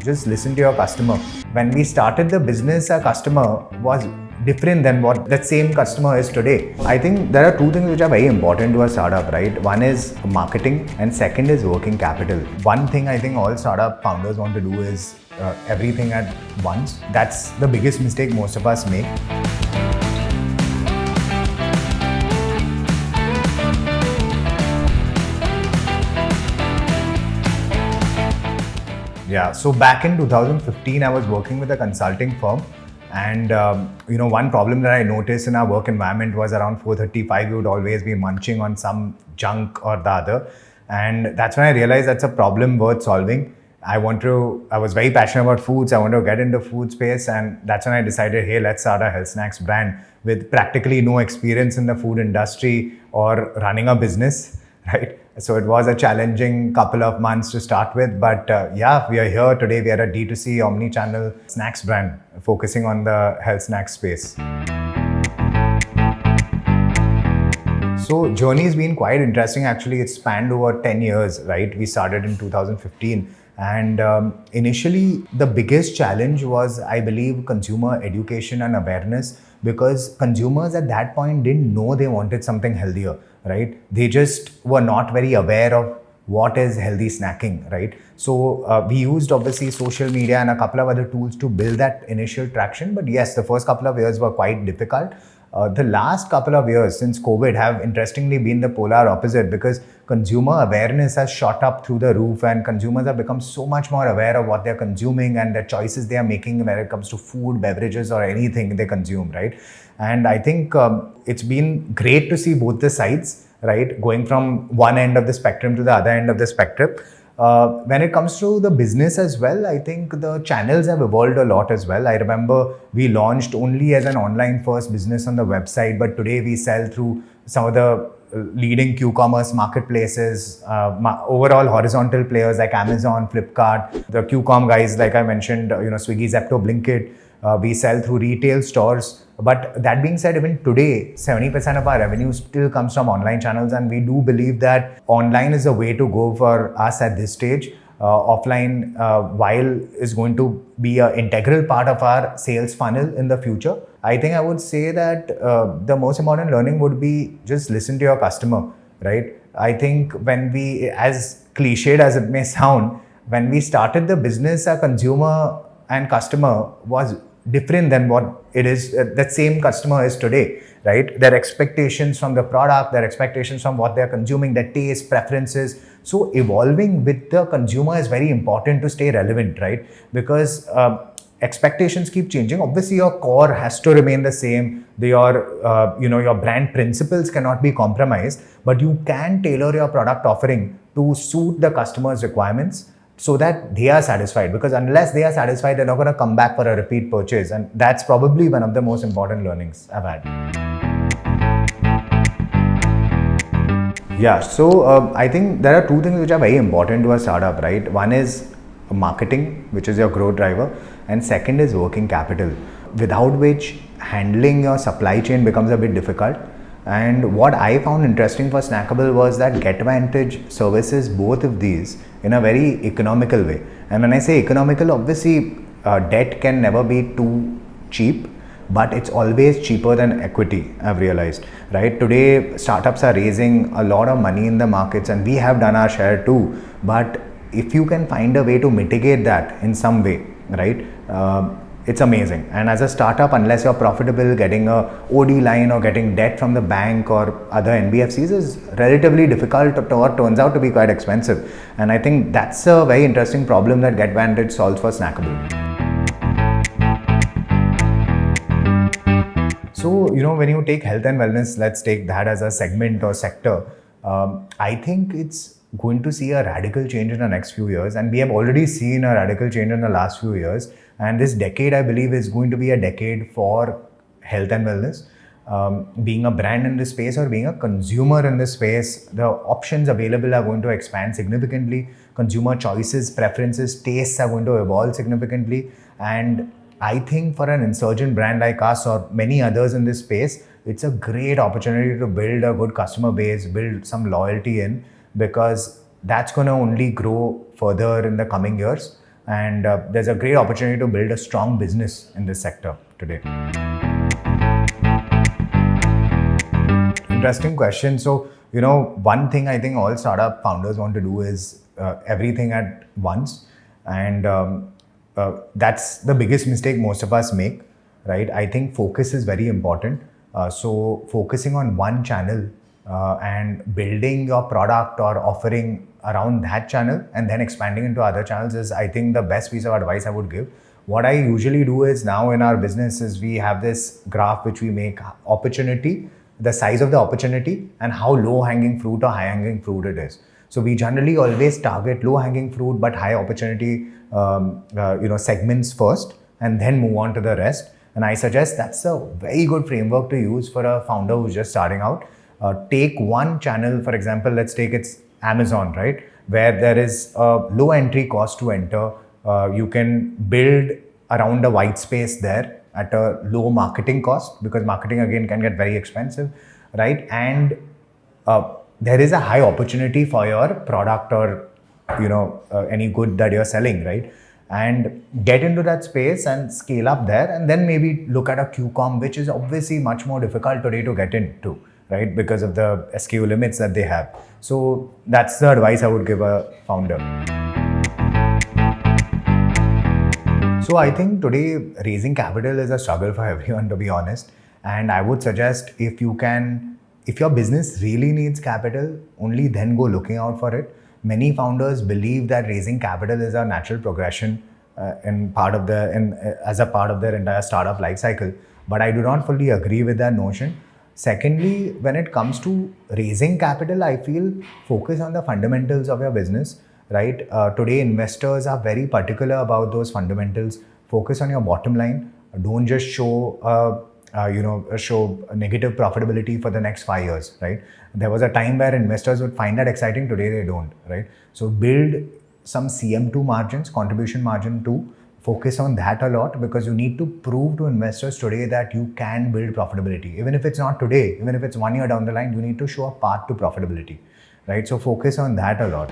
Just listen to your customer. When we started the business, our customer was different than what that same customer is today. I think there are two things which are very important to a startup, right? One is marketing and second is working capital. One thing I think all startup founders want to do is everything at once. That's the biggest mistake most of us make. Yeah, so back in 2015, I was working with a consulting firm, and one problem that I noticed in our work environment was around 4:35, we would always be munching on some junk or the other, and that's when I realized that's a problem worth solving. I was very passionate about foods. I wanted to get into food space, and that's when I decided, hey, let's start a health snacks brand with practically no experience in the food industry or running a business, right? So it was a challenging couple of months to start with, but yeah, we are here today. We are a D2C omni-channel snacks brand focusing on the health snack space. So journey's been quite interesting. Actually, it's spanned over 10 years, right? We started in 2015. And initially, the biggest challenge was, I believe, consumer education and awareness, because consumers at that point didn't know they wanted something healthier, right? They just were not very aware of what is healthy snacking, right? So we used obviously social media and a couple of other tools to build that initial traction. But yes, the first couple of years were quite difficult. The last couple of years since COVID have interestingly been the polar opposite, because consumer awareness has shot up through the roof and consumers have become so much more aware of what they're consuming and the choices they are making when it comes to food, beverages or anything they consume, right? And I think it's been great to see both the sides, right? Going from one end of the spectrum to the other end of the spectrum. When it comes to the business as well, I think the channels have evolved a lot as well. I remember we launched only as an online first business on the website, but today we sell through some of the leading Q-commerce marketplaces, overall horizontal players like Amazon, Flipkart, the Q-com guys, like I mentioned, Swiggy, Zepto, Blinkit. We sell through retail stores. But that being said, even today, 70% of our revenue still comes from online channels. And we do believe that online is the way to go for us at this stage. Offline, while is going to be an integral part of our sales funnel in the future. I think I would say that the most important learning would be just listen to your customer, right? I think when we, as cliched as it may sound, when we started the business, our consumer and customer was different than what it is that same customer is today, right? Their expectations from the product, their expectations from what they're consuming, their taste, preferences. So evolving with the consumer is very important to stay relevant, right? Because expectations keep changing. Obviously, your core has to remain the same. Your brand principles cannot be compromised, but you can tailor your product offering to suit the customer's requirements, so that they are satisfied, because unless they are satisfied, they're not going to come back for a repeat purchase. And that's probably one of the most important learnings I've had. Yeah, so I think there are two things which are very important to a startup, right? One is marketing, which is your growth driver, and second is working capital, without which handling your supply chain becomes a bit difficult. And what I found interesting for Snackible was that GetVantage services both of these in a very economical way. And when I say economical, obviously debt can never be too cheap, but it's always cheaper than equity, I've realized, right? Today, startups are raising a lot of money in the markets, and we have done our share too. But if you can find a way to mitigate that in some way, right? It's amazing. And as a startup, unless you're profitable, getting a OD line or getting debt from the bank or other NBFCs is relatively difficult or turns out to be quite expensive. And I think that's a very interesting problem that GetVantage solves for Snackible. So, when you take health and wellness, let's take that as a segment or sector. I think it's going to see a radical change in the next few years. And we have already seen a radical change in the last few years. And this decade, I believe, is going to be a decade for health and wellness. Being a brand in this space or being a consumer in this space, the options available are going to expand significantly. Consumer choices, preferences, tastes are going to evolve significantly. And I think for an insurgent brand like us or many others in this space, it's a great opportunity to build a good customer base, build some loyalty in, because that's going to only grow further in the coming years. and there's a great opportunity to build a strong business in this sector today. Interesting question. So, one thing I think all startup founders want to do is everything at once. And that's the biggest mistake most of us make, right? I think focus is very important. So, focusing on one channel and building your product or offering around that channel and then expanding into other channels is, I think, the best piece of advice I would give. What I usually do is now in our business is we have this graph which we make opportunity, the size of the opportunity, and how low hanging fruit or high hanging fruit it is. So we generally always target low hanging fruit but high opportunity segments first and then move on to the rest. And I suggest that's a very good framework to use for a founder who's just starting out. Take one channel, for example, let's take it's Amazon, right? Where there is a low entry cost to enter. You can build around a white space there at a low marketing cost, because marketing again can get very expensive, right? And there is a high opportunity for your product or any good that you're selling, right? And get into that space and scale up there, and then maybe look at a QCOM, which is obviously much more difficult today to get into, right? Because of the SKU limits that they have. So that's the advice I would give a founder. So I think today raising capital is a struggle for everyone, to be honest. And I would suggest if your business really needs capital, only then go looking out for it. Many founders believe that raising capital is a natural progression as a part of their entire startup life cycle. But I do not fully agree with that notion. Secondly, when it comes to raising capital, I feel focus on the fundamentals of your business. Right? Today, investors are very particular about those fundamentals. Focus on your bottom line. Don't just show negative profitability for the next 5 years, right? There was a time where investors would find that exciting. Today, they don't, right? So build some CM2 margins, contribution margin 2. Focus on that a lot, because you need to prove to investors today that you can build profitability. Even if it's not today, even if it's 1 year down the line, you need to show a path to profitability, right? So focus on that a lot.